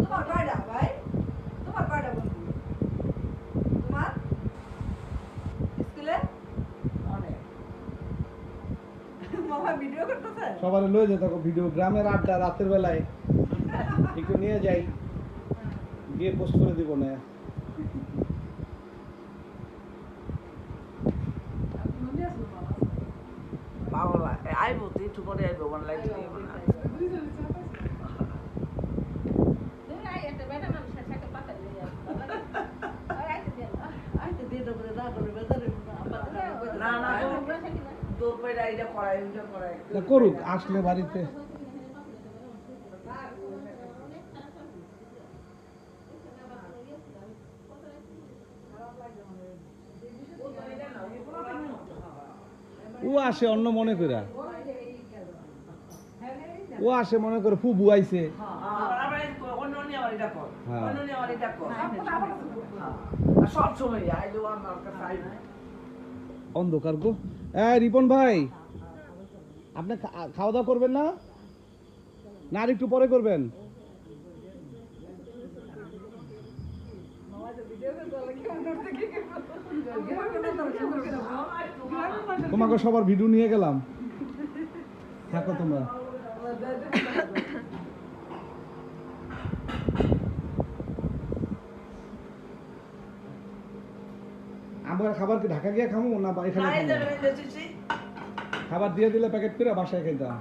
তোমার কয়টা ভাই? তোমার কয়টা বন্ধু? তোমার স্কুলে অনেক মামা ভিডিও করতেছে। সবার লয়ে যেত ভিডিও, গ্রামের আড্ডা রাতের বেলায় একটু নিয়ে যাই, গিয়ে পোস্ট করে দিব না। বাবা আইবো তুই একটু পরে আইবো মন লাইট দিয়ে না করুক আসলে বাড়িতে। ও আসে অন্য মনে করে, ও আসে মনে করে ফুবু আইছে। অন্ধকার গো। রিপন ভাই, আপনি খাওয়া দাওয়া করবেন না? না আর একটু পরে করবেন? তোমাকে সবার ভিডিও নিয়ে গেলাম, থাকো তোমরা। আমরা খাবার কি ঢাকা গিয়ে খাবো না এখানে? খাবার দিয়ে দিলে প্যাকেট করে বাসায় খাইতাম।